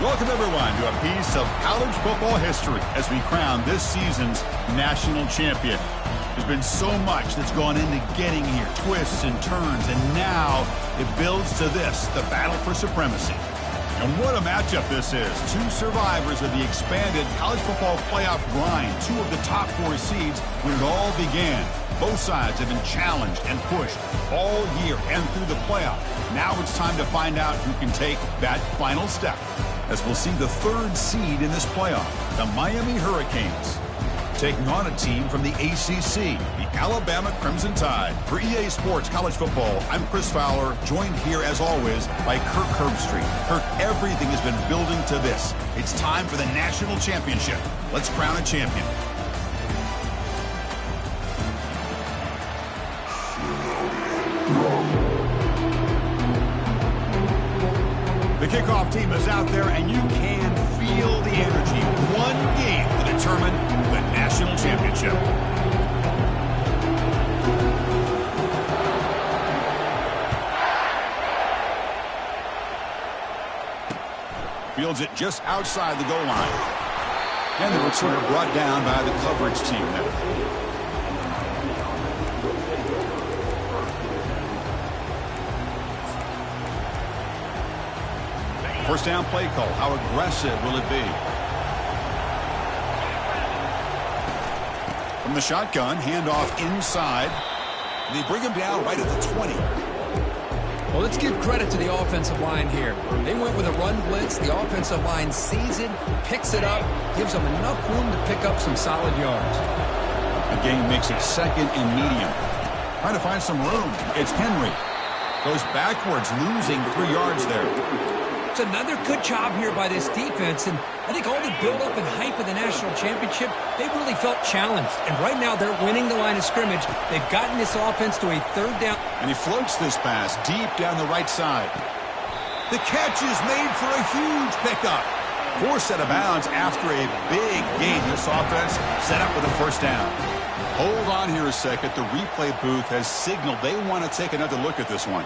Welcome, everyone, to a piece of college football history as we crown this season's national champion. There's been so much that's gone into getting here, twists and turns, and now it builds to this, the battle for supremacy. And what a matchup this is. Two survivors of the expanded college football playoff grind, two of the top 4 seeds when it all began. Both sides have been challenged and pushed all year and through the playoff. Now it's time to find out who can take that final step, as we'll see the 3rd seed in this playoff, the Miami Hurricanes, taking on a team from the ACC, the Alabama Crimson Tide. For EA Sports College Football, I'm Chris Fowler, joined here as always by Kirk Herbstreit. Kirk, everything has been building to this. It's time for the national championship. Let's crown a champion. The kickoff team is out there, and you can feel the energy. One game to determine the national championship. Fields it just outside the goal line. And the returner brought down by the coverage team there. First down play call. How aggressive will it be? From the shotgun, handoff inside. They bring him down right at the 20. Well, let's give credit to the offensive line here. They went with a run blitz. The offensive line sees it, picks it up, gives them enough room to pick up some solid yards. The game makes it 2nd and medium. Trying to find some room. It's Henry. Goes backwards, losing 3 yards there. It's another good job here by this defense, and I think all the build-up and hype of the national championship, they really felt challenged. And right now, they're winning the line of scrimmage. They've gotten this offense to a 3rd down. And he floats this pass deep down the right side. The catch is made for a huge pickup. Forced out of bounds after a big gain. This offense set up with a 1st down. Hold on here a second. The replay booth has signaled they want to take another look at this one.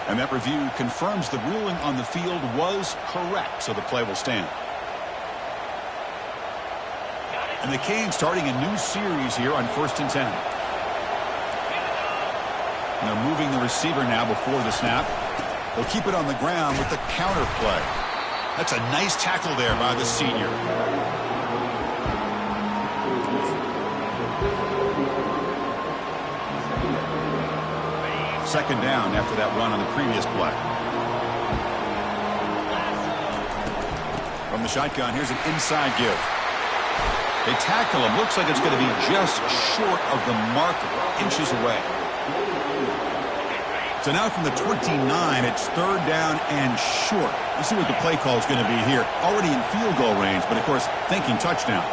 And that review confirms the ruling on the field was correct, so the play will stand. And the Canes starting a new series here on 1st and 10. And they're moving the receiver now before the snap. They'll keep it on the ground with the counter play. That's a nice tackle there by the senior. 2nd down after that run on the previous play. From the shotgun, here's an inside give. They tackle him. Looks like it's going to be just short of the marker, inches away. So now from the 29, it's 3rd down and short. Let's see what the play call is going to be here. Already in field goal range, but of course, thinking touchdown.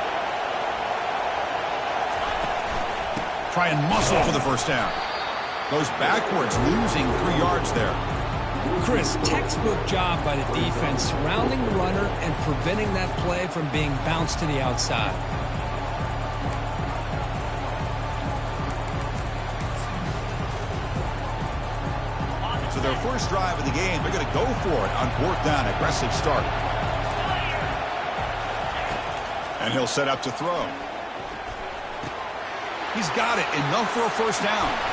Try and muscle for the 1st down. Goes backwards, losing 3 yards there. Chris, textbook job by the defense, surrounding the runner and preventing that play from being bounced to the outside. So their first drive of the game, they're going to go for it on 4th down. Aggressive start. And he'll set up to throw. He's got it. Enough for a 1st down.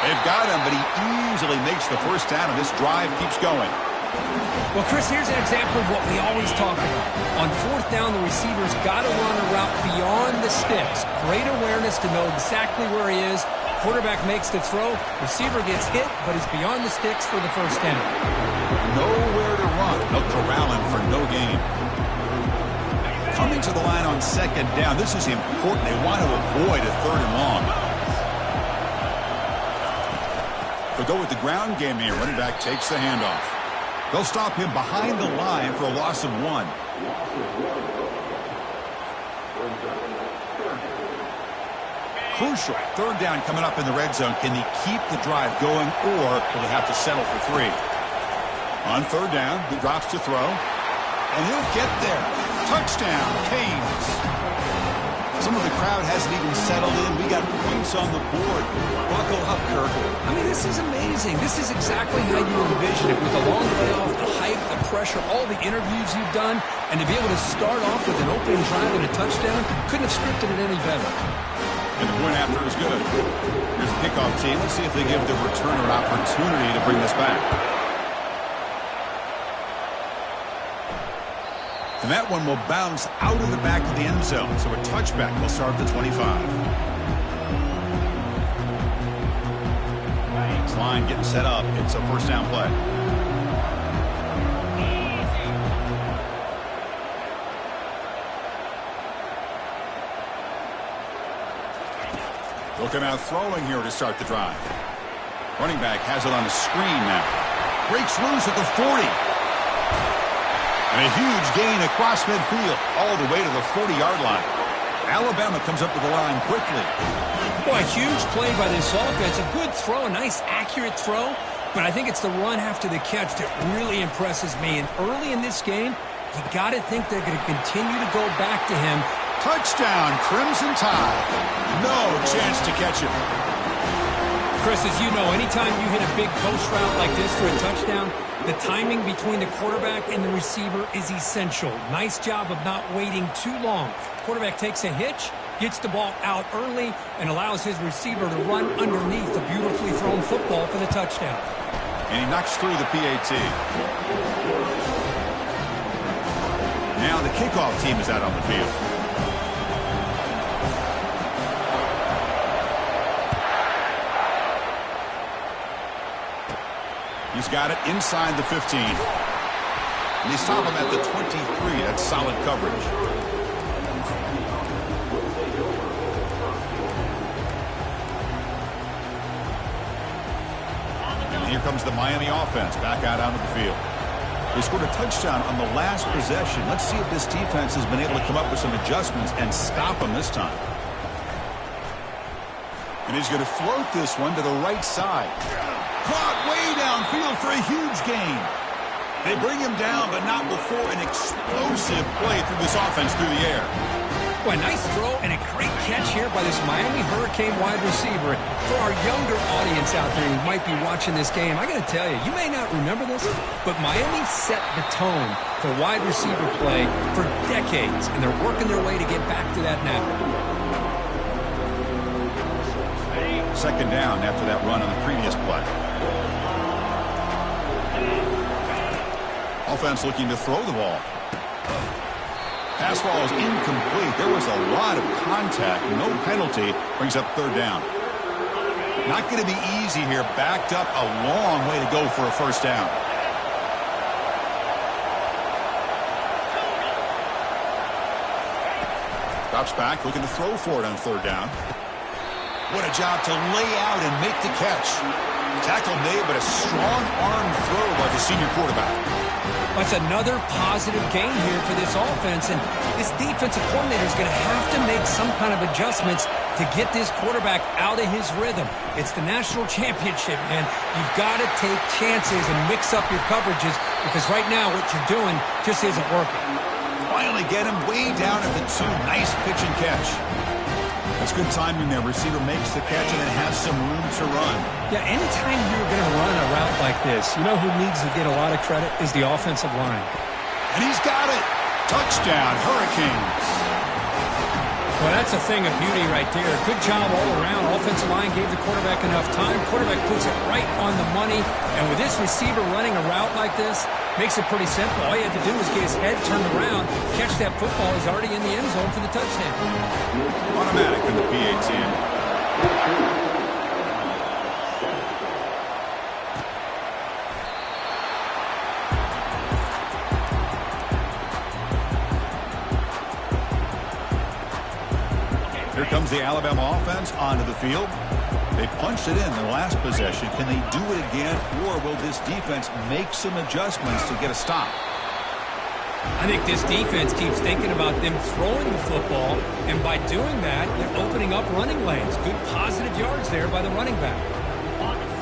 They've got him, but he easily makes the 1st down, and this drive keeps going. Well, Chris, here's an example of what we always talk about. On 4th down, the receiver's got to run a route beyond the sticks. Great awareness to know exactly where he is. Quarterback makes the throw. Receiver gets hit, but he's beyond the sticks for the 1st down. Nowhere to run. They'll corral him for no gain. Coming to the line on 2nd down. This is important. They want to avoid a 3rd and long. They'll go with the ground game here. Running back takes the handoff. They'll stop him behind the line for a loss of 1. Crucial. 3rd down coming up in the red zone. Can they keep the drive going, or will they have to settle for 3? On 3rd down, he drops to throw. And he'll get there. Touchdown, Canes. Some of the crowd hasn't even settled in. We got points on the board. Buckle up, Kirk. I mean, this is amazing. This is exactly how you envision it, with a long layoff, the hype, the pressure, all the interviews you've done, and to be able to start off with an opening drive and a touchdown, couldn't have scripted it any better. And the point after is good. Here's the kickoff team. Let's see if they give the returner an opportunity to bring this back. And that one will bounce out of the back of the end zone. So a touchback will start at the 25. This line getting set up. It's a first down play. Looking out throwing here to start the drive. Running back has it on the screen now. Breaks loose at the 40. And a huge gain across midfield, all the way to the 40-yard line. Alabama comes up to the line quickly. Boy, a huge play by this offense. A good throw, a nice, accurate throw. But I think it's the run after the catch that really impresses me. And early in this game, you got to think they're going to continue to go back to him. Touchdown, Crimson Tide. No chance to catch him. Chris, as you know, anytime you hit a big post route like this for a touchdown, the timing between the quarterback and the receiver is essential. Nice job of not waiting too long. Quarterback takes a hitch, gets the ball out early, and allows his receiver to run underneath the beautifully thrown football for the touchdown. And he knocks through the PAT. Now the kickoff team is out on the field. He's got it inside the 15. And they stop him at the 23. That's solid coverage. And here comes the Miami offense back out onto the field. They scored a touchdown on the last possession. Let's see if this defense has been able to come up with some adjustments and stop them this time. And he's going to float this one to the right side. Caught way downfield for a huge gain. They bring him down, but not before an explosive play through this offense through the air. Well, a nice throw and a great catch here by this Miami Hurricane wide receiver. For our younger audience out there who might be watching this game, I got to tell you, you may not remember this, but Miami set the tone for wide receiver play for decades, and they're working their way to get back to that now. Second down after that run on the previous play. Offense looking to throw the ball. Pass ball is incomplete. There was a lot of contact. No penalty. Brings up third down. Not going to be easy here. Backed up a long way to go for a first down. Drops back, looking to throw for it on third down. What a job to lay out and make the catch. Tackle made, but a strong arm throw by the senior quarterback. That's another positive gain here for this offense, and this defensive coordinator is going to have to make some kind of adjustments to get this quarterback out of his rhythm. It's the national championship, man. You've got to take chances and mix up your coverages, because right now what you're doing just isn't working. Finally get him way down at the 2. Nice pitch and catch. That's good timing there. Receiver makes the catch and then has some room to run. Yeah, anytime you're going to run a route like this, you know who needs to get a lot of credit is the offensive line. And he's got it. Touchdown, Hurricanes. Well, that's a thing of beauty right there. Good job all around. Offensive line gave the quarterback enough time. Quarterback puts it right on the money. And with this receiver running a route like this, makes it pretty simple. All you have to do is get his head turned around, catch that football. He's already in the end zone for the touchdown. Automatic in the PAT. Here comes the Alabama offense onto the field. They punched it in the last possession. Can they do it again, or will this defense make some adjustments to get a stop? I think this defense keeps thinking about them throwing the football, and by doing that, they're opening up running lanes. Good positive yards there by the running back.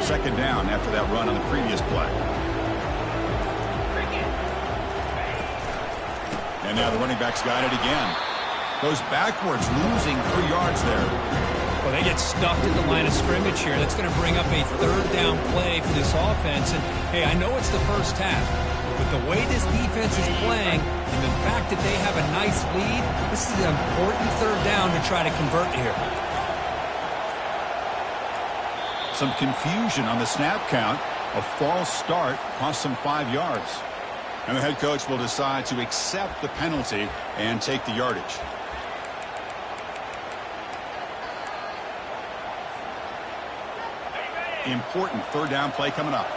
Second down after that run on the previous play. And now the running back's got it again. Goes backwards, losing 3 yards there. Well, they get stuffed at the line of scrimmage here. That's going to bring up a third down play for this offense. And, hey, I know it's the first half, but the way this defense is playing and the fact that they have a nice lead, this is an important third down to try to convert here. Some confusion on the snap count. A false start cost them 5 yards. And the head coach will decide to accept the penalty and take the yardage. Important third down play coming up.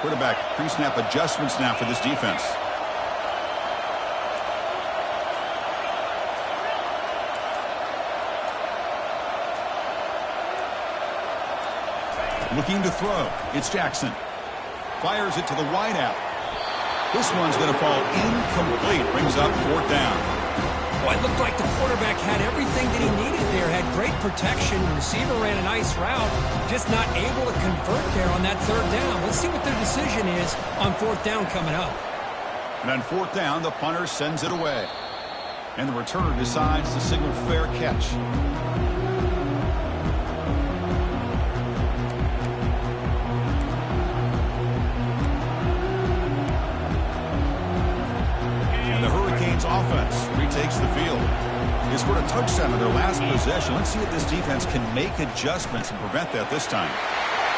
Quarterback pre-snap adjustments now for this defense. Looking to throw. It's Jackson. Fires it to the wideout. This one's going to fall incomplete. Brings up 4th down. Well, it looked like the quarterback had everything that he needed there. Had great protection. The receiver ran a nice route. Just not able to convert there on that third down. Let's see what their decision is on 4th down coming up. And on 4th down, the punter sends it away. And the returner decides to signal fair catch. Offense retakes the field. They scored a touchdown on their last possession. Let's see if this defense can make adjustments and prevent that this time.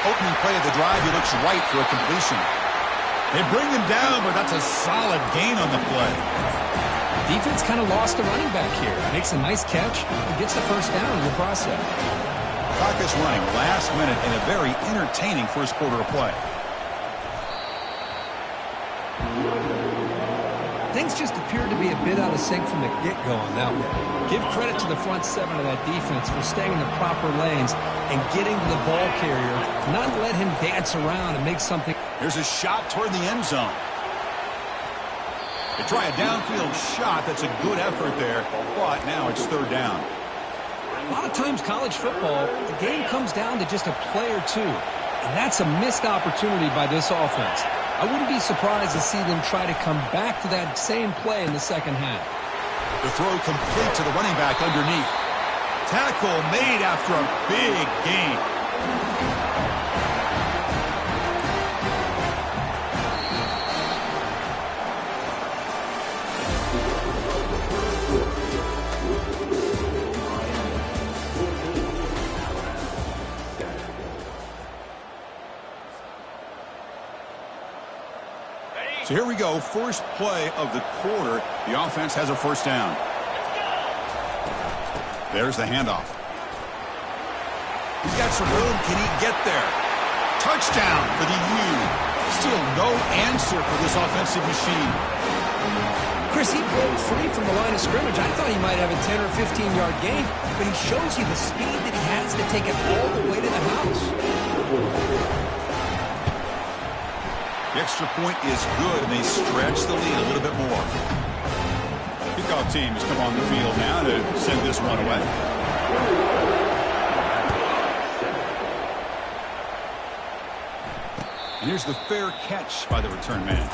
Opening play of the drive, he looks right for a completion. They bring him down, but that's a solid gain on the play. Defense kind of lost a running back here. Makes a nice catch and gets the first down in the process. Clock is running last minute in a very entertaining first quarter of play. Things just appeared to be a bit out of sync from the get-go on that one. Give credit to the front 7 of that defense for staying in the proper lanes and getting to the ball carrier, not let him dance around and make something. Here's a shot toward the end zone. They try a downfield shot. That's a good effort there, but now it's 3rd down. A lot of times college football, the game comes down to just a play or two, and that's a missed opportunity by this offense. I wouldn't be surprised to see them try to come back to that same play in the second half. The throw complete to the running back underneath. Tackle made after a big gain. So here we go, first play of the quarter. The offense has a first down. There's the handoff. He's got some room. Can he get there? Touchdown for the U. Still no answer for this offensive machine. Chris, he broke free from the line of scrimmage. I thought he might have a 10 or 15-yard gain, but he shows you the speed that he has to take it all the way to the house. The extra point is good, and they stretch the lead a little bit more. Kickoff team has come on the field now to send this one away. And here's the fair catch by the return man.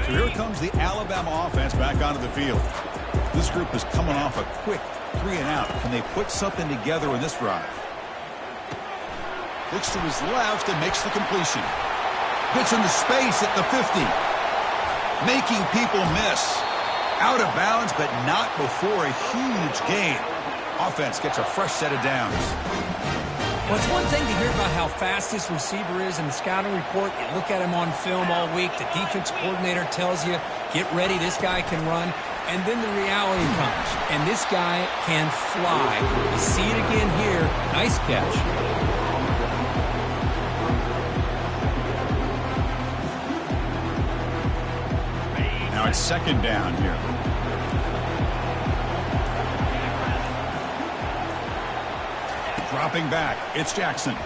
Here comes the Alabama offense back onto the field. This group is coming off a quick 3-and-out. Can they put something together in this drive? Looks to his left and makes the completion. Gets into space at the 50. Making people miss. Out of bounds, but not before a huge gain. Offense gets a fresh set of downs. Well, it's one thing to hear about how fast this receiver is in the scouting report. You look at him on film all week. The defense coordinator tells you, get ready, this guy can run. And then the reality comes, and this guy can fly. You see it again here. Nice catch. Now it's second down here. Dropping back, it's Jackson.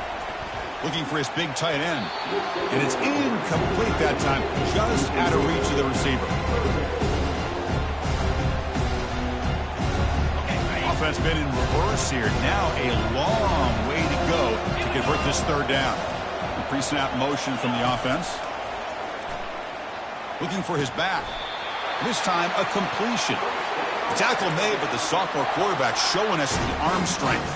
Looking for his big tight end. And it's incomplete that time, just out of reach of the receiver. Offense been in reverse here. Now a long way to go to convert this third down. Pre-snap motion from the offense. Looking for his back. This time a completion. The tackle made, but the sophomore quarterback showing us the arm strength.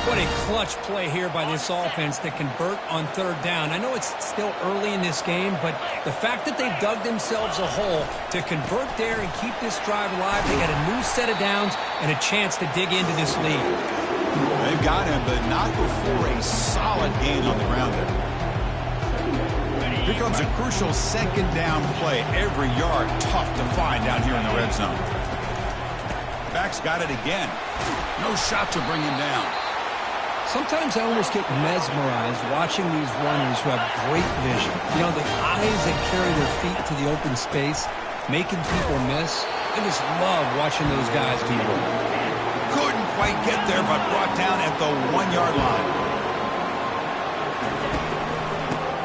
What a clutch play here by this offense to convert on third down. I know it's still early in this game, but the fact that they've dug themselves a hole to convert there and keep this drive alive, they got a new set of downs and a chance to dig into this lead. They've got him, but not before a solid gain on the ground there. Here comes a crucial second down play. Every yard tough to find down here in the red zone. Back's got it again. No shot to bring him down. Sometimes I almost get mesmerized watching these runners who have great vision. You know, the eyes that carry their feet to the open space, making people miss. I just love watching those guys do work. Couldn't quite get there, but brought down at the 1-yard line.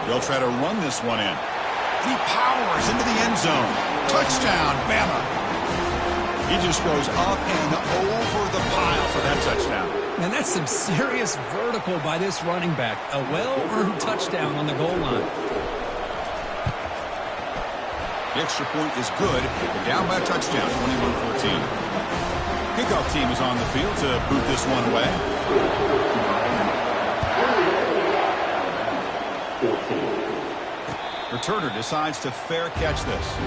They'll try to run this one in. He powers into the end zone. Touchdown, Bama. He just goes up and over the pile for that touchdown. And that's some serious vertical by this running back. A well-earned touchdown on the goal line. The extra point is good. They're down by a touchdown, 21-14. Kickoff team is on the field to boot this one away. 14. Returner decides to fair catch this.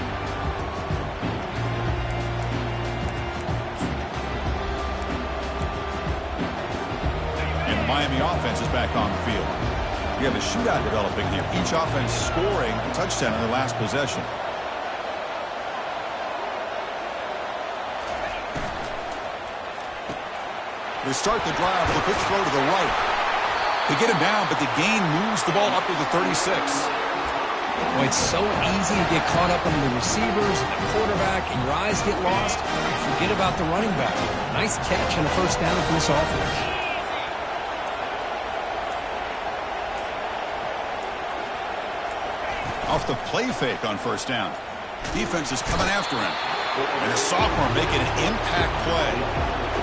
Miami offense is back on the field. We have a shootout developing here. Each offense scoring a touchdown in their last possession. They start the drive with a quick throw to the right. They get him down, but the gain moves the ball up to the 36. Well, it's so easy to get caught up on the receivers and the quarterback, and your eyes get lost. You forget about the running back. Nice catch and a first down for this offense. Off the play fake on first down. Defense is coming after him. And the sophomore making an impact play.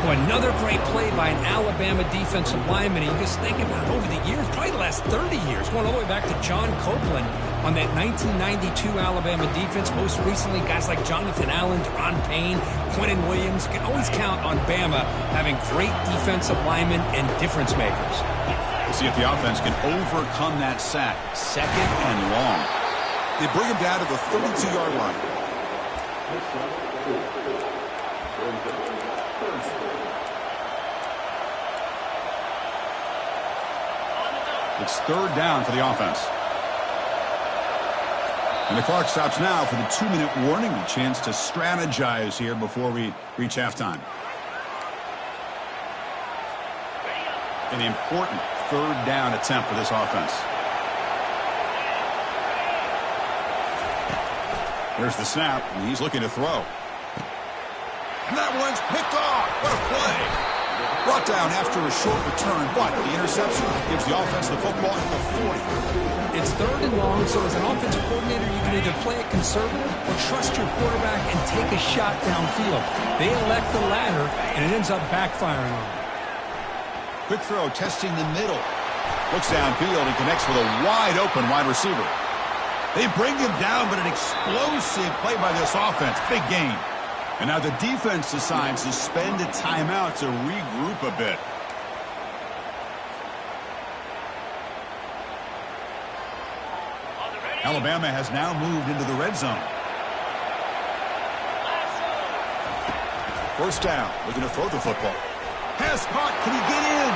Well, another great play by an Alabama defensive lineman. You just think about over the years, probably the last 30 years, going all the way back to John Copeland on that 1992 Alabama defense. Most recently, guys like Jonathan Allen, Deron Payne, Quentin Williams. You can always count on Bama having great defensive linemen and difference makers. We'll see if the offense can overcome that sack. Second and long. They bring him down to the 32-yard line. It's third down for the offense. And the clock stops now for the 2-minute warning. A chance to strategize here before we reach halftime. An important third down attempt for this offense. There's the snap, and he's looking to throw. And that one's picked off. What a play. Brought down after a short return, but the interception gives the offense the football at the 40. It's third and long, so as an offensive coordinator, you can either play it conservative or trust your quarterback and take a shot downfield. They elect the latter, and it ends up backfiring on them. Quick throw, testing the middle. Looks downfield and connects with a wide-open wide receiver. They bring him down, but an explosive play by this offense. Big gain. And now the defense decides to spend a timeout to regroup a bit. Alabama has now moved into the red zone. First down, looking to throw the football. Pass caught, can he get in?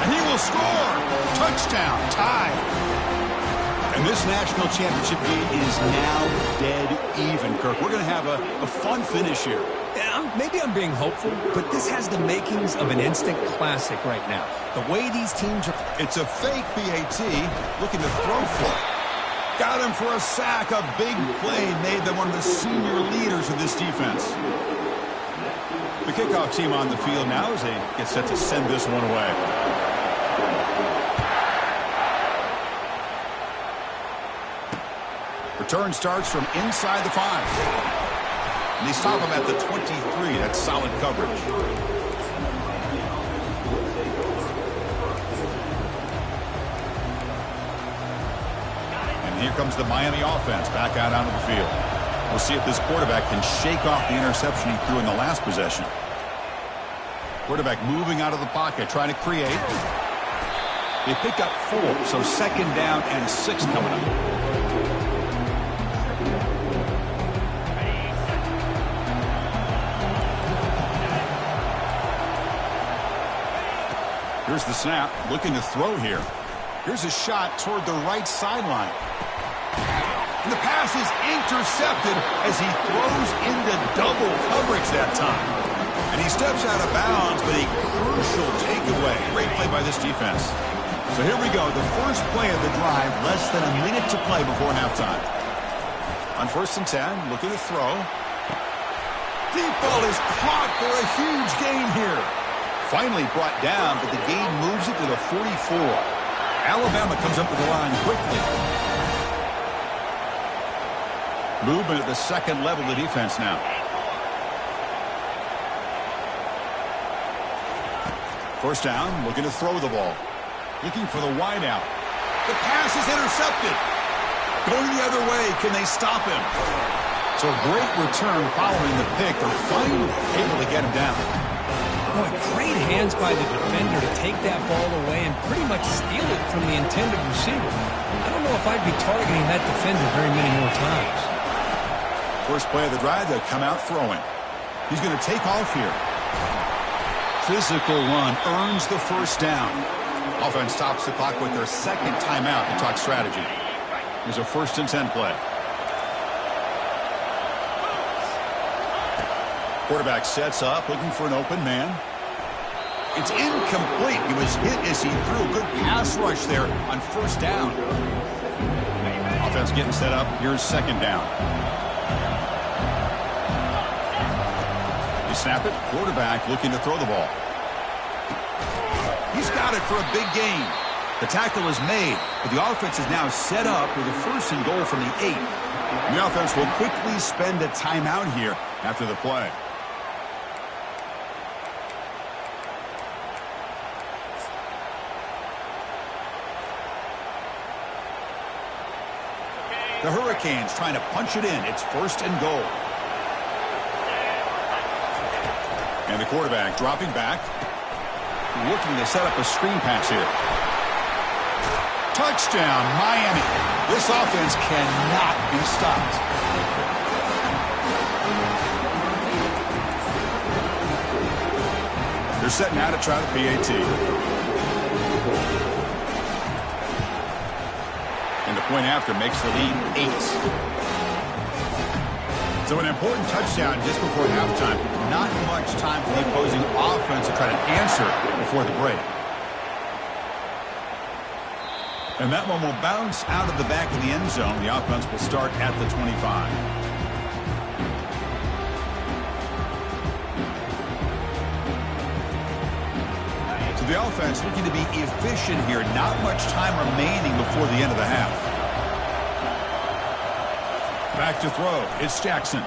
And he will score. Touchdown, tie. And this national championship game is now dead even, Kirk. We're going to have a fun finish here. Yeah, maybe I'm being hopeful, but this has the makings of an instant classic right now. The way these teams are... It's a fake BAT looking to throw for it. Got him for a sack. A big play made them one of the senior leaders of this defense. The kickoff team on the field now as they get set to send this one away. Return starts from inside the 5. And they stop him at the 23. That's solid coverage. And here comes the Miami offense back out onto the field. We'll see if this quarterback can shake off the interception he threw in the last possession. Quarterback moving out of the pocket, trying to create. They pick up 4, so second down and 6 coming up. Here's the snap, looking to throw here. Here's a shot toward the right sideline. And the pass is intercepted as he throws into double coverage that time. And he steps out of bounds, but a crucial takeaway. Great play by this defense. So here we go, the first play of the drive, less than a minute to play before halftime. On 1st and 10, looking to throw. Deep ball is caught for a huge gain here. Finally brought down, but the gain moves it to the 44. Alabama comes up with the line quickly. Movement at the second level of the defense now. First down, looking to throw the ball. Looking for the wide out. The pass is intercepted. Going the other way, can they stop him? So a great return following the pick. They're finally able to get him down. Boy, great hands by the defender to take that ball away and pretty much steal it from the intended receiver. I don't know if I'd be targeting that defender very many more times. First play of the drive, they'll come out throwing. He's going to take off here. Physical run earns the first down. Offense stops the clock with their second timeout to talk strategy. Here's a 1st and 10 play. Quarterback sets up, looking for an open man. It's incomplete. He was hit as he threw a good pass rush there on 1st down. Offense getting set up. Here's 2nd down. They snap it. Quarterback looking to throw the ball. He's got it for a big gain. The tackle is made, but the offense is now set up with a 1st and goal from the 8. And the offense will quickly spend a timeout here after the play. The Hurricanes trying to punch it in. It's 1st and goal. And the quarterback dropping back. Looking to set up a screen pass here. Touchdown, Miami. This offense cannot be stopped. They're setting out to try the PAT. And the point after makes the lead 8. So an important touchdown just before halftime. Not much time for the opposing offense to try to answer before the break. And that one will bounce out of the back of the end zone. The offense will start at the 25. So the offense looking to be efficient here. Not much time remaining before the end of the half. Back to throw. It's Jackson.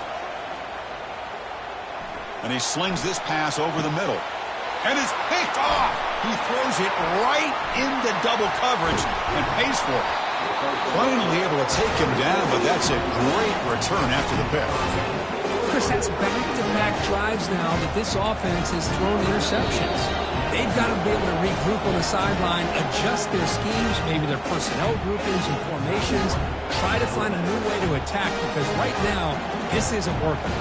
And he slings this pass over the middle. And it's picked off. He throws it right into double coverage and pays for it. Finally able to take him down, but that's a great return after the pick. Chris, that's back-to-back drives now that this offense has thrown interceptions. They've got to be able to regroup on the sideline, adjust their schemes, maybe their personnel groupings and formations, try to find a new way to attack, because right now, this isn't working.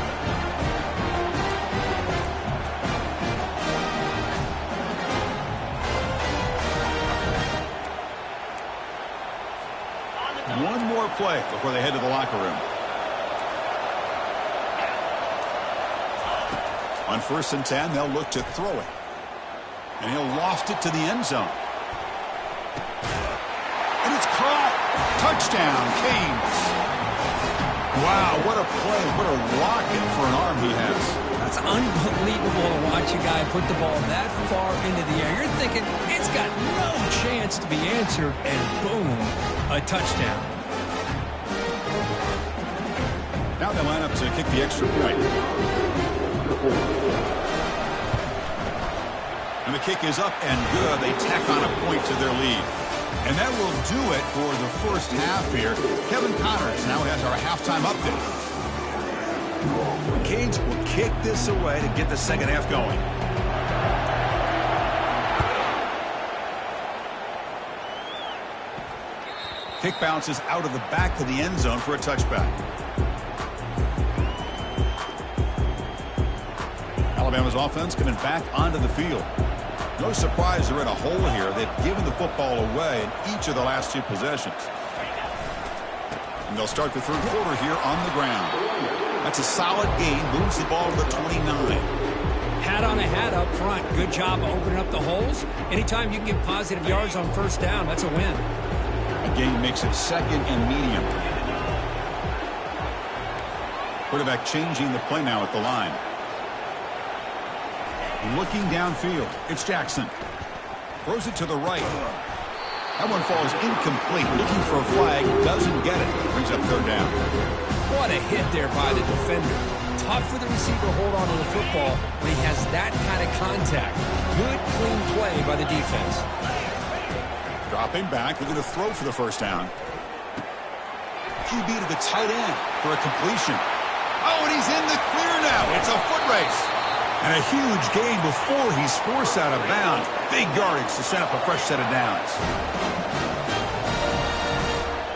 One more play before they head to the locker room. On 1st and 10, they'll look to throw it. And he'll loft it to the end zone. And it's caught. Touchdown, Canes. Wow, what a play. What a rocket for an arm he has. That's unbelievable to watch a guy put the ball that far into the air. You're thinking it's got no chance to be answered, and boom, a touchdown. Now they line up to kick the extra point. And the kick is up and good. They tack on a point to their lead. And that will do it for the first half here. Kevin Connors now has our halftime update. Canes will kick this away to get the second half going. Kick bounces out of the back of the end zone for a touchback. Alabama's offense coming back onto the field. No surprise they're in a hole here. They've given the football away in each of the last two possessions. And they'll start the third quarter here on the ground. That's a solid gain. Moves the ball to the 29. Hat on a hat up front. Good job opening up the holes. Anytime you can get positive yards on first down, that's a win. The gain makes it second and medium. Quarterback changing the play now at the line. Looking downfield, it's Jackson. Throws it to the right. That one falls incomplete. Looking for a flag, doesn't get it. Brings up third down. What a hit there by the defender. Tough for the receiver to hold on to the football when he has that kind of contact. Good, clean play by the defense. Dropping back, looking to throw for the first down. QB to the tight end for a completion. Oh, and he's in the clear now. It's a foot race. And a huge gain before he's forced out of bounds. Big yardage to set up a fresh set of downs.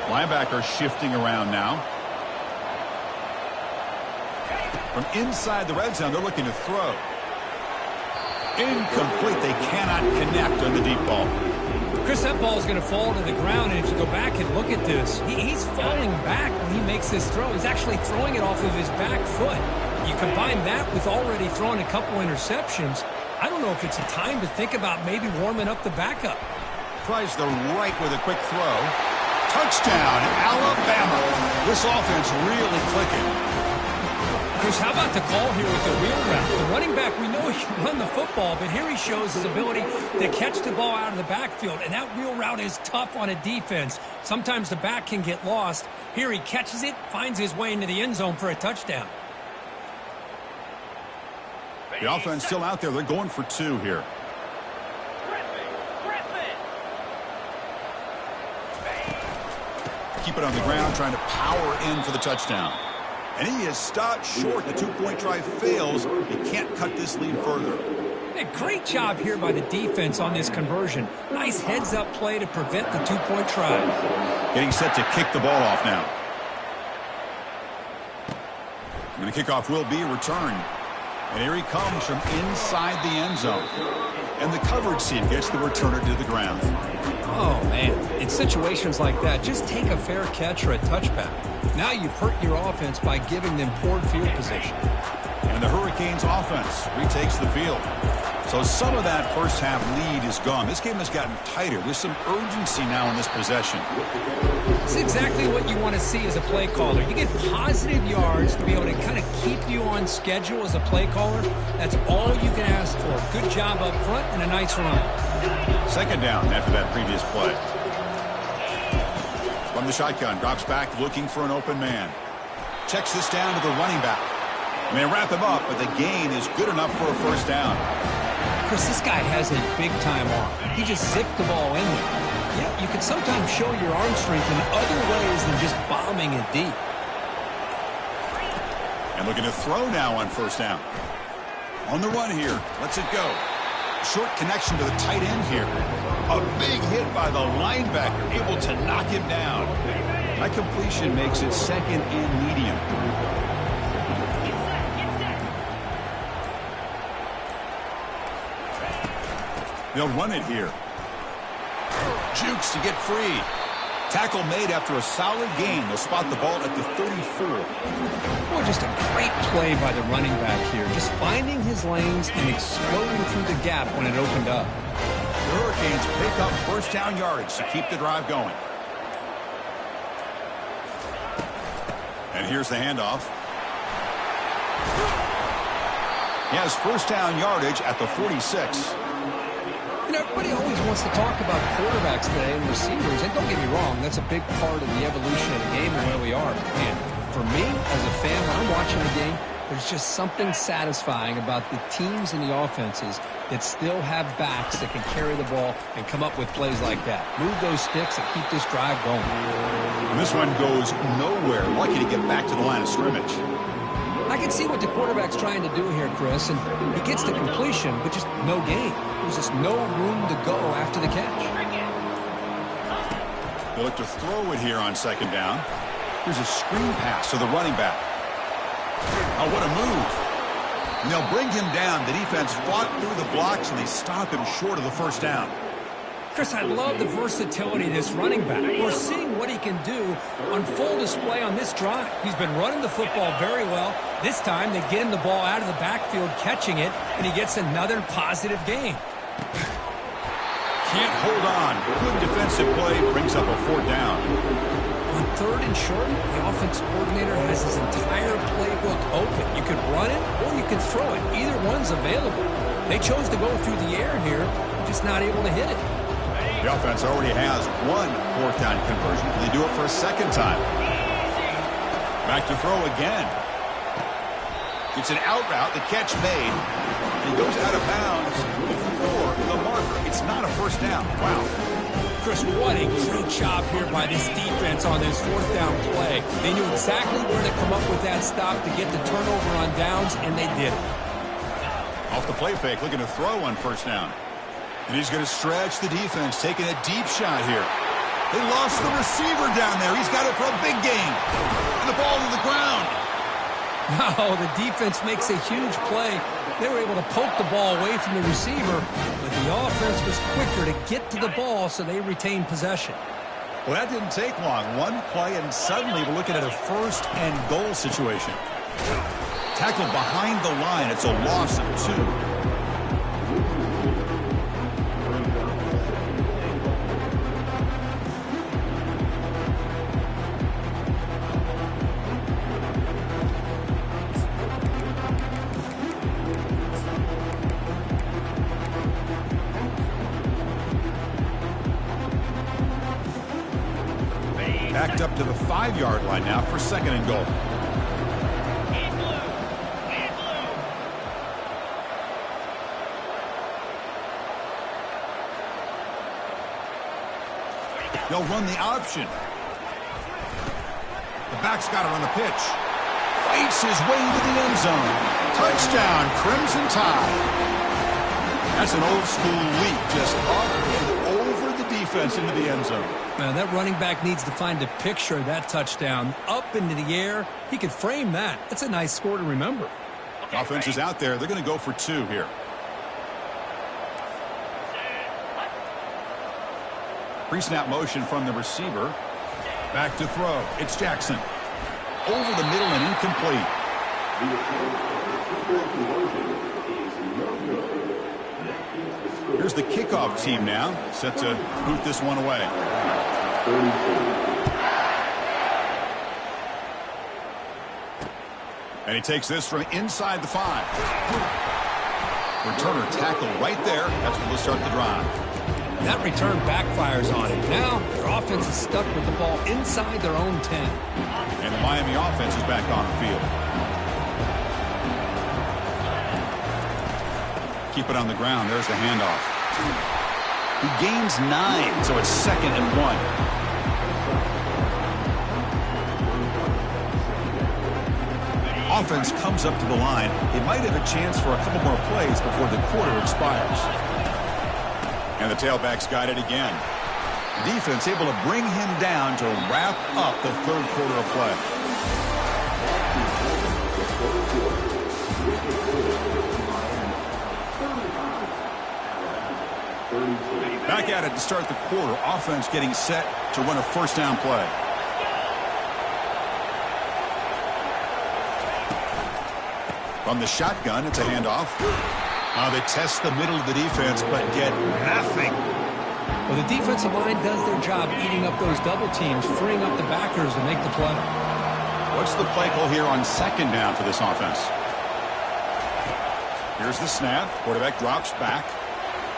Linebacker shifting around now. From inside the red zone, they're looking to throw. Incomplete. They cannot connect on the deep ball. Chris, that ball is going to fall to the ground, and if you go back and look at this, he's falling back when he makes this throw. He's actually throwing it off of his back foot. You combine that with already throwing a couple interceptions, I don't know if it's a time to think about maybe warming up the backup. Tries the right with a quick throw. Touchdown, Alabama. This offense really clicking. Chris, how about the call here with the wheel route? The running back, we know he can run the football, but here he shows his ability to catch the ball out of the backfield, and that wheel route is tough on a defense. Sometimes the back can get lost. Here he catches it, finds his way into the end zone for a touchdown. The offense still out there. They're going for two here. Keep it on the ground, trying to power in for the touchdown. And he is stopped short. The two-point try fails. He can't cut this lead further. A great job here by the defense on this conversion. Nice heads-up play to prevent the two-point try. Getting set to kick the ball off now. And the kickoff will be a return. And here he comes from inside the end zone. And the coverage team gets the returner to the ground. Oh, man. In situations like that, just take a fair catch or a touchback. Now you've hurt your offense by giving them poor field position. And the Hurricanes offense retakes the field. So some of that first half lead is gone. This game has gotten tighter. There's some urgency now in this possession. It's exactly what you want to see as a play caller. You get positive yards to be able to kind of keep you on schedule as a play caller. That's all you can ask for. Good job up front and a nice run. Second down after that previous play. From the shotgun, drops back looking for an open man. Checks this down to the running back. And they wrap him up, but the gain is good enough for a first down. Chris, this guy has a big-time arm. He just zipped the ball in there. Yeah, you can sometimes show your arm strength in other ways than just bombing it deep. And looking to throw now on first down. On the run here. Lets it go. Short connection to the tight end here. A big hit by the linebacker, able to knock him down. That completion makes it second and medium. They'll run it here. Jukes to get free. Tackle made after a solid gain. They'll spot the ball at the 34. Boy, just a great play by the running back here. Just finding his lanes and exploding through the gap when it opened up. The Hurricanes pick up first down yardage to keep the drive going. And here's the handoff. He has first down yardage at the 46. everybody always wants to talk about quarterbacks today and receivers, and don't get me wrong, that's a big part of the evolution of the game and where we are. And for me, as a fan, when I'm watching the game, there's just something satisfying about the teams and the offenses that still have backs that can carry the ball and come up with plays like that. Move those sticks and keep this drive going. And this one goes nowhere. Lucky to get back to the line of scrimmage. I can see what the quarterback's trying to do here, Chris, and he gets the completion, but just no gain. There's just no room to go after the catch. They look to throw it here on second down. Here's a screen pass to the running back. Oh, what a move. And they'll bring him down. The defense fought through the blocks, and they stop him short of the first down. Chris, I love the versatility of this running back. We're seeing what he can do on full display on this drive. He's been running the football very well. This time, they get him the ball out of the backfield, catching it, and he gets another positive gain. Can't hold on. Good defensive play brings up a fourth down. On third and short, the offense coordinator has his entire playbook open. You could run it or you could throw it. Either one's available. They chose to go through the air here, just not able to hit it. The offense already has one fourth down conversion, and they do it for a second time. Back to throw again. It's an out route, the catch made. He goes out of bounds before the marker. It's not a first down. Wow. Chris, what a great job here by this defense on this fourth down play. They knew exactly where to come up with that stop to get the turnover on downs, and they did it. Off the play fake, looking to throw on first down. And he's going to stretch the defense, taking a deep shot here. They lost the receiver down there. He's got it for a big gain. And the ball to the ground. No, the defense makes a huge play. They were able to poke the ball away from the receiver, but the offense was quicker to get to the ball, so they retained possession. Well, that didn't take long. One play, and suddenly we're looking at a first and goal situation. Tackled behind the line. It's a loss of 2. Backed up to the 5-yard line now for second and goal. They'll run the option. The back's got it on the pitch. Fights his way into the end zone. Touchdown, Crimson Tide. That's an old school leap, just up and over the defense into the end zone. Now, that running back needs to find a picture of that touchdown. Up into the air. He could frame that. That's a nice score to remember. Offense is out there. They're going to go for 2 here. Pre-snap motion from the receiver. Back to throw. It's Jackson. Over the middle and incomplete. Here's the kickoff team now, set to boot this one away. And he takes this from inside the 5. Returner tackle right there. That's where they'll start the drive. That return backfires on him. Now, their offense is stuck with the ball inside their own 10. And the Miami offense is back on the field. Keep it on the ground. There's the handoff. He gains 9, so it's second and 1. Offense comes up to the line. They might have a chance for a couple more plays before the quarter expires. And the tailback's got it again. The defense able to bring him down to wrap up the third quarter of play. Back at it to start the quarter. Offense getting set to run a first down play. From the shotgun, it's a handoff. They test the middle of the defense, but get nothing. Well, the defensive line does their job eating up those double teams, freeing up the backers to make the play. What's the play call here on second down for this offense? Here's the snap. Quarterback drops back.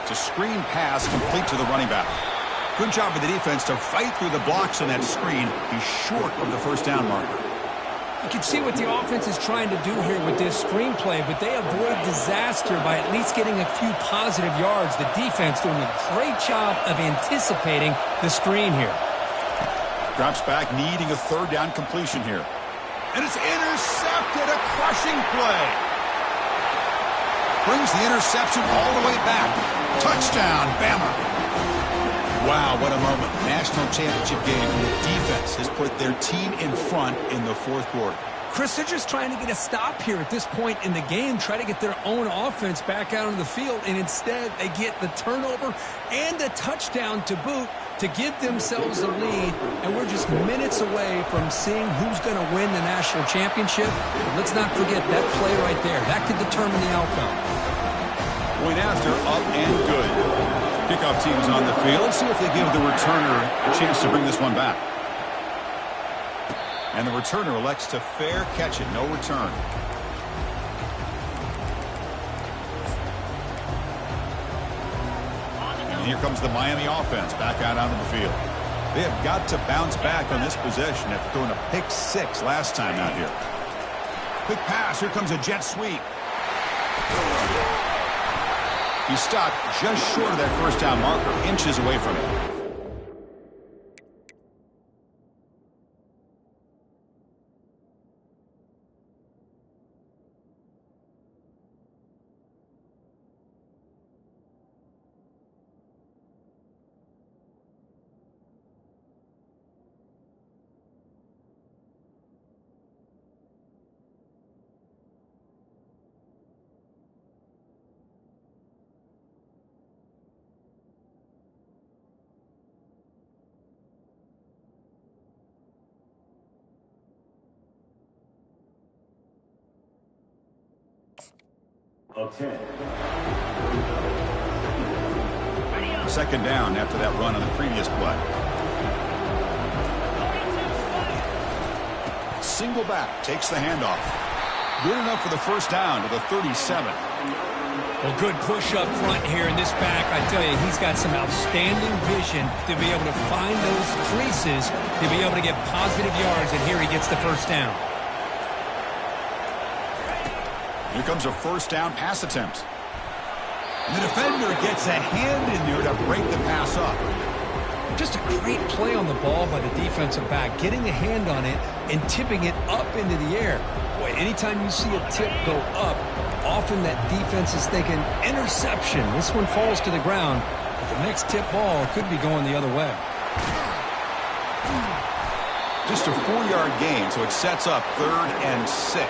It's a screen pass complete to the running back. Good job of the defense to fight through the blocks on that screen. He's short of the first down marker. You can see what the offense is trying to do here with this screenplay, but they avoid disaster by at least getting a few positive yards. The defense doing a great job of anticipating the screen here. Drops back, needing a third down completion here. And it's intercepted, a crushing play. Brings the interception all the way back. Touchdown, Bama. Wow, what a moment. National championship game, and the defense has put their team in front in the fourth quarter. Chris, they're just trying to get a stop here at this point in the game, try to get their own offense back out on the field, and instead they get the turnover and a touchdown to boot to give themselves the lead, and we're just minutes away from seeing who's going to win the national championship. But let's not forget that play right there. That could determine the outcome. Point after, up and good. Kickoff team's on the field. Let's see if they give the returner a chance to bring this one back. And the returner elects to fair catch it. No return. And here comes the Miami offense back out onto the field. They have got to bounce back on this possession after throwing a pick six last time out here. Quick pass. Here comes a jet sweep. He stopped just short of that first down marker, inches away from it. Second down after that run on the previous play. Single back, takes the handoff. Good enough for the first down to the 37. Well, good push up front here in this back. I tell you, he's got some outstanding vision to be able to find those creases, to be able to get positive yards, and here he gets the first down. Here comes a first down pass attempt. And the defender gets a hand in there to break the pass up. Just a great play on the ball by the defensive back, getting a hand on it and tipping it up into the air. Boy, anytime you see a tip go up, often that defense is thinking interception. This one falls to the ground, but the next tip ball could be going the other way. Just a 4-yard gain, so it sets up 3rd and 6.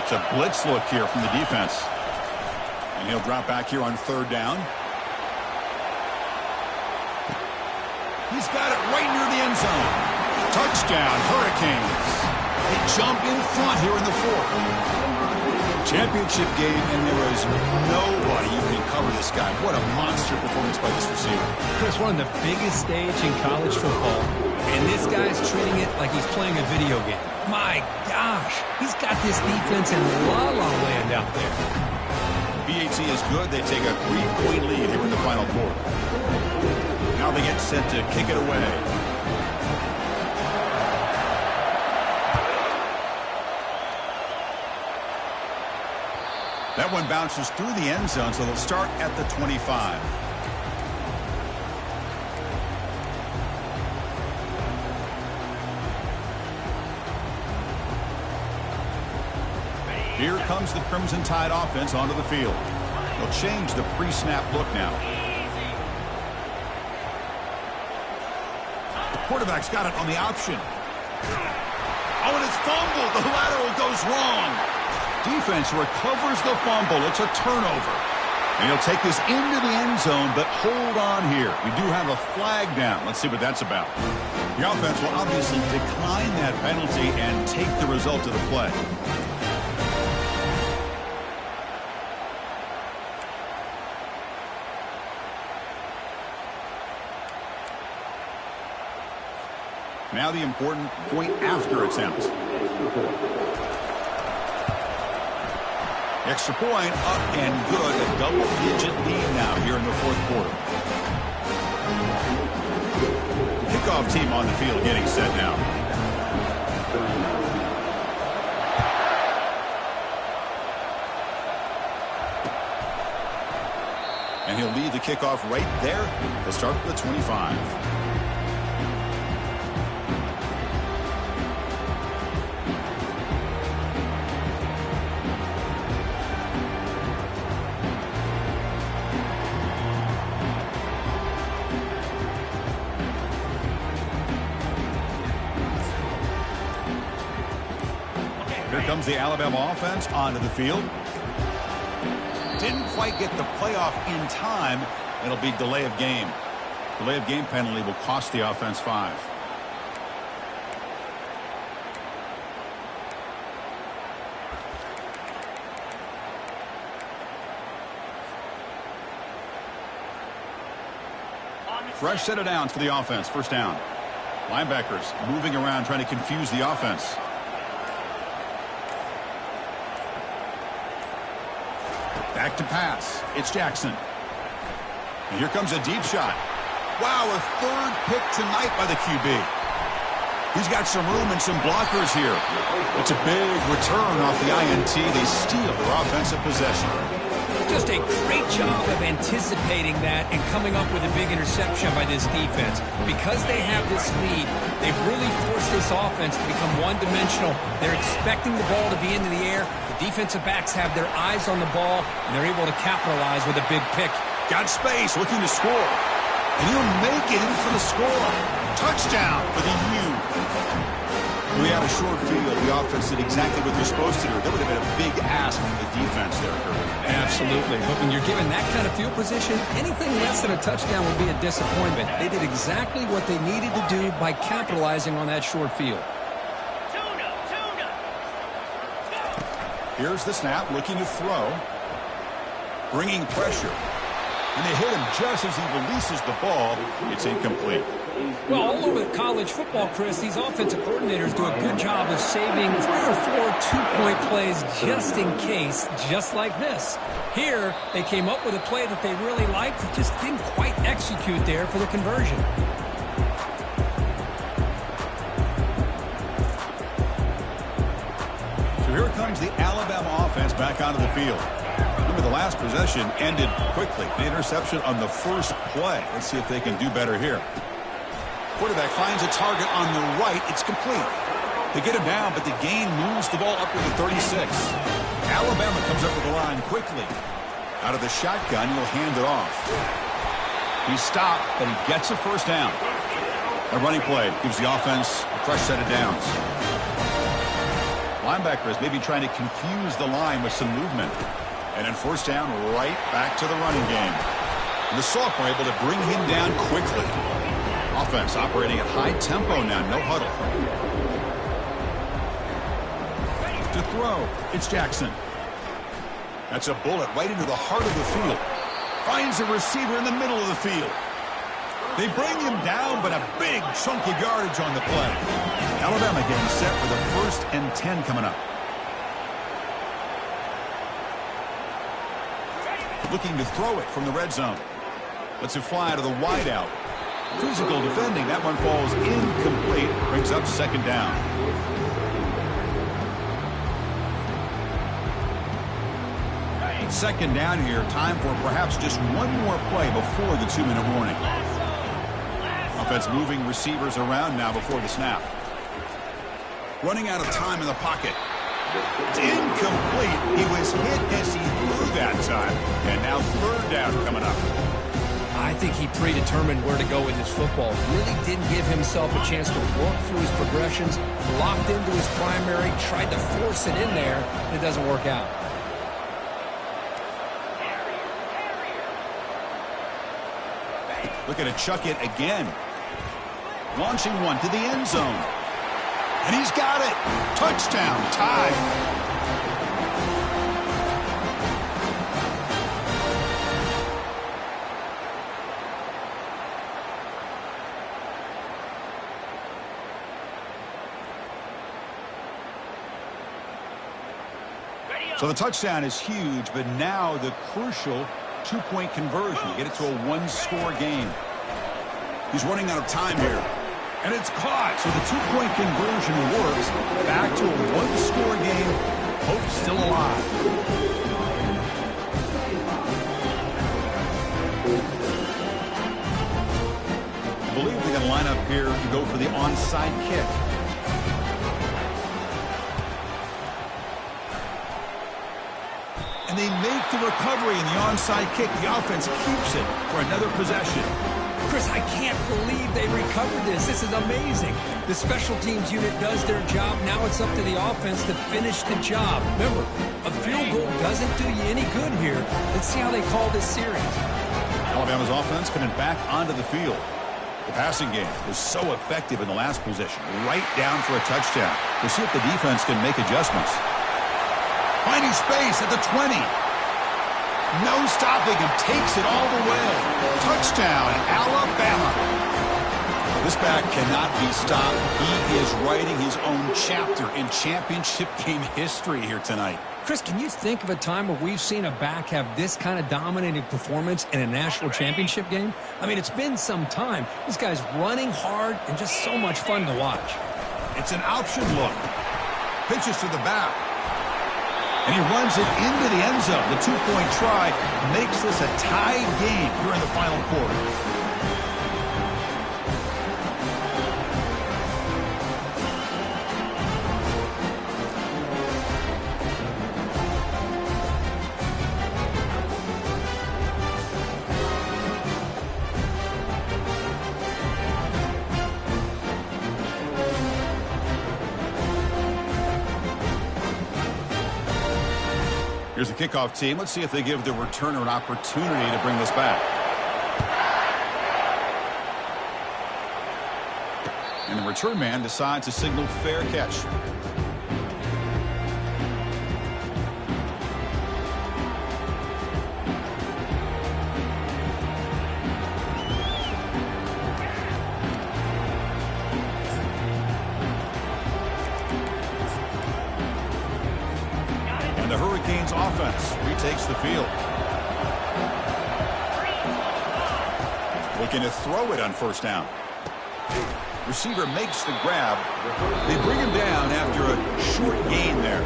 It's a blitz look here from the defense. And he'll drop back here on 3rd down. He's got it right near the end zone. Touchdown, Hurricanes. They jump in front here in the 4th. Championship game, and there is nobody who can cover this guy. What a monster performance by this receiver. Chris, we're on the biggest stage in college football, and this guy's treating it like he's playing a video game. My gosh, he's got this defense in la-la land out there. BAT is good. They take a 3-point lead here in the final quarter. Now they get set to kick it away. That one bounces through the end zone, so they'll start at the 25. Here comes the Crimson Tide offense onto the field. They'll change the pre-snap look now. The quarterback's got it on the option. Oh, and it's fumbled. The lateral goes wrong. Defense recovers the fumble. It's a turnover. And he'll take this into the end zone, but hold on here. We do have a flag down. Let's see what that's about. The offense will obviously decline that penalty and take the result of the play. Now the important point after attempt. Extra point up and good. A double-digit lead now here in the fourth quarter. Kickoff team on the field getting set now. And he'll lead the kickoff right there. He'll start with the 25. Here comes the Alabama offense onto the field. Didn't quite get the playoff in time. It'll be delay of game. Delay of game penalty will cost the offense 5. Fresh set of downs for the offense. First down. Linebackers moving around trying to confuse the offense. Back to pass. It's Jackson. And here comes a deep shot. Wow, a third pick tonight by the QB. He's got some room and some blockers here. It's a big return off the INT. They steal their offensive possession. Just a great job of anticipating that and coming up with a big interception by this defense. Because they have this lead, they've really forced this offense to become one-dimensional. They're expecting the ball to be into the air. The defensive backs have their eyes on the ball, and they're able to capitalize with a big pick. Got space, looking to score. And he'll make it in for the score. Touchdown for the U. We had a short field. The offense did exactly what they're supposed to do. That would have been a big ask from the defense there, Kirby. Absolutely. But when you're given that kind of field position, anything less than a touchdown would be a disappointment. They did exactly what they needed to do by capitalizing on that short field. Here's the snap, looking to throw. Bringing pressure. And they hit him just as he releases the ball. It's incomplete. Well, all over college football, Chris, these offensive coordinators do a good job of saving 3 or 4 two-point plays just in case, just like this. Here, they came up with a play that they really liked, just didn't quite execute there for the conversion. So here comes the Alabama offense back onto the field. Remember, the last possession ended quickly. The interception on the first play. Let's see if they can do better here. Quarterback finds a target on the right. It's complete. They get him down, but the gain moves the ball up to the 36. Alabama comes up with the line quickly. Out of the shotgun, he'll hand it off. He stopped, but he gets a first down. A running play gives the offense a fresh set of downs. Linebackers maybe trying to confuse the line with some movement. And then first down, right back to the running game. And the sophomore able to bring him down quickly. Offense operating at high tempo now, no huddle. To throw, it's Jackson. That's a bullet right into the heart of the field. Finds a receiver in the middle of the field. They bring him down, but a big chunk of yardage on the play. Alabama getting set for the 1st and 10 coming up. Looking to throw it from the red zone. Lets it fly to the wideout. Physical defending. That one falls incomplete. Brings up second down. Second down here. Time for perhaps just one more play before the 2-minute warning. Offense moving receivers around now before the snap. Running out of time in the pocket. It's incomplete. He was hit as he threw that time. And now third down coming up. I think he predetermined where to go with his football. Really didn't give himself a chance to work through his progressions. Locked into his primary, tried to force it in there, and it doesn't work out. Looking to chuck it again. Launching one to the end zone. And he's got it. Touchdown, tie. So the touchdown is huge, but now the crucial two-point conversion. Get it to a one-score game. He's running out of time here. And it's caught. So the two-point conversion works. Back to a one-score game. Hope still alive. I believe they're going to line up here to go for the onside kick. And they make the recovery in the onside kick. The offense keeps it for another possession. Chris, I can't believe they recovered this. This is amazing. The special teams unit does their job. Now it's up to the offense to finish the job. Remember, a field goal doesn't do you any good here. Let's see how they call this series. Alabama's offense coming back onto the field. The passing game was so effective in the last possession. Right down for a touchdown. We'll see if the defense can make adjustments. Finding space at the 20. No stopping him. Takes it all the way. Touchdown, Alabama. This back cannot be stopped. He is writing his own chapter in championship game history here tonight. Chris, can you think of a time where we've seen a back have this kind of dominating performance in a national championship game? I mean, it's been some time. This guy's running hard and just so much fun to watch. It's an option look. Pitches to the back. And he runs it into the end zone. The two-point try makes this a tied game here in the final quarter. Here's the kickoff team. Let's see if they give the returner an opportunity to bring this back. And the return man decides to signal fair catch. Offense retakes the field. Looking to throw it on first down. Receiver makes the grab. They bring him down after a short gain there.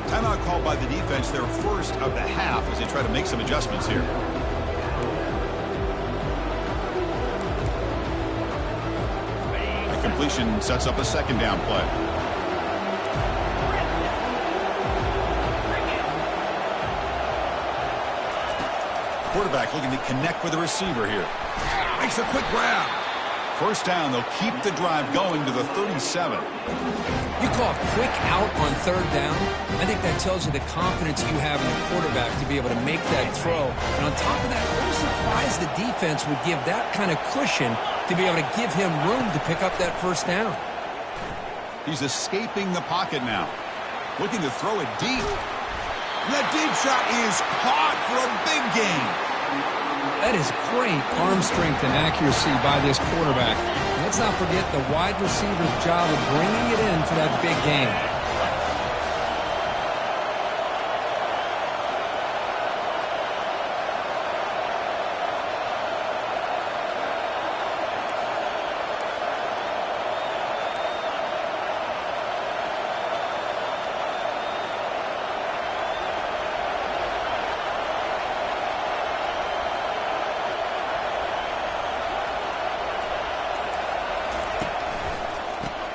Timeout called by the defense, their first of the half, as they try to make some adjustments here. The completion sets up a second down play. Quarterback looking to connect with the receiver here. Makes a quick grab. First down, they'll keep the drive going to the 37. You call a quick out on third down. I think that tells you the confidence you have in the quarterback to be able to make that throw. And on top of that, I'm surprised the defense would give that kind of cushion to be able to give him room to pick up that first down. He's escaping the pocket now. Looking to throw it deep. And that deep shot is caught for a big gain. That is great arm strength and accuracy by this quarterback. Let's not forget the wide receiver's job of bringing it in for that big gain.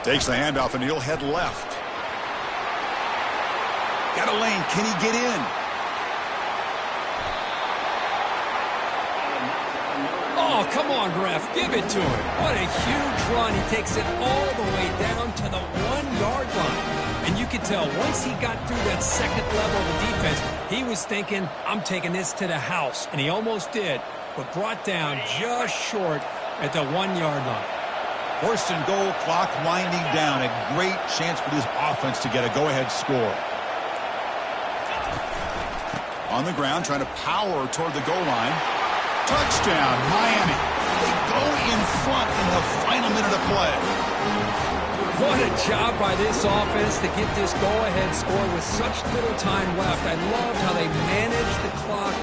Takes the handoff, and he'll head left. Got a lane. Can he get in? Oh, come on, ref. Give it to him. What a huge run. He takes it all the way down to the 1-yard line. And you could tell once he got through that second level of the defense, he was thinking, I'm taking this to the house. And he almost did, but brought down just short at the 1-yard line. First and goal, clock winding down. A great chance for this offense to get a go-ahead score. On the ground, trying to power toward the goal line. Touchdown, Miami. They go in front in the final minute of play. What a job by this offense to get this go-ahead score with such little time left. I loved how they managed the clock,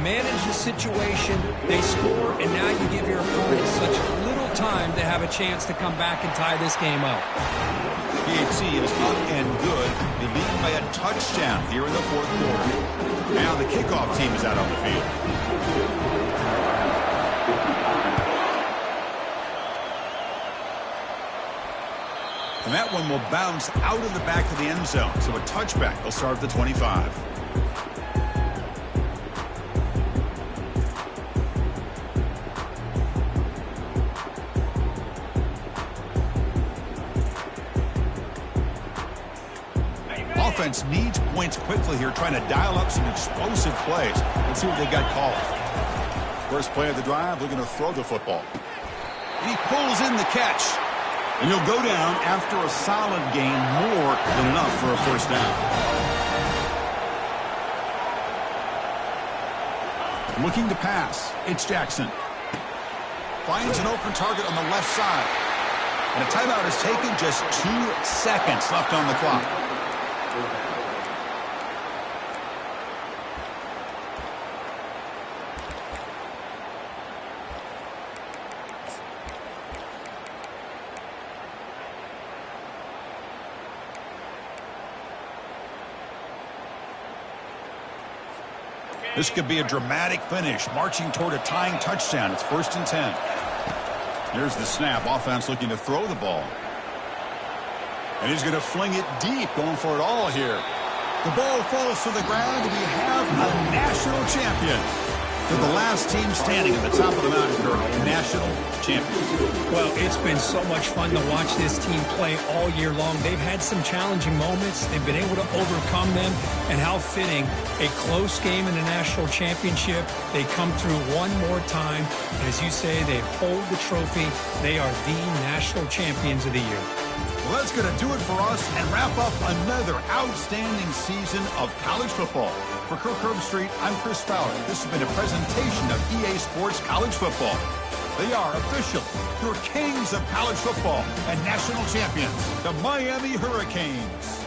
managed the situation. They score, and now you give your opponent such little time to have a chance to come back and tie this game up. PHC is up and good. They lead by a touchdown here in the fourth quarter. Now the kickoff team is out on the field. And that one will bounce out of the back of the end zone. So a touchback will start at the 25. Offense needs points quickly here, trying to dial up some explosive plays. Let's see what they got called. First play of the drive, looking to throw the football. And he pulls in the catch. And he'll go down after a solid gain, more than enough for a first down. Looking to pass, it's Jackson. Finds an open target on the left side. And a timeout is taken, just 2 seconds left on the clock. This could be a dramatic finish, marching toward a tying touchdown. It's 1st and 10. Here's the snap. Offense looking to throw the ball. And he's going to fling it deep, going for it all here. The ball falls to the ground, and we have a national champion. They're the last team standing at the top of the mountain, Kirk, national champions. Well, it's been so much fun to watch this team play all year long. They've had some challenging moments. They've been able to overcome them. And how fitting, a close game in the national championship. They come through one more time. And as you say, they hold the trophy. They are the national champions of the year. Well, that's going to do it for us and wrap up another outstanding season of college football. For Kirk Herbstreit, I'm Chris Fowler. This has been a presentation of EA Sports College Football. They are official, your kings of college football and national champions, the Miami Hurricanes.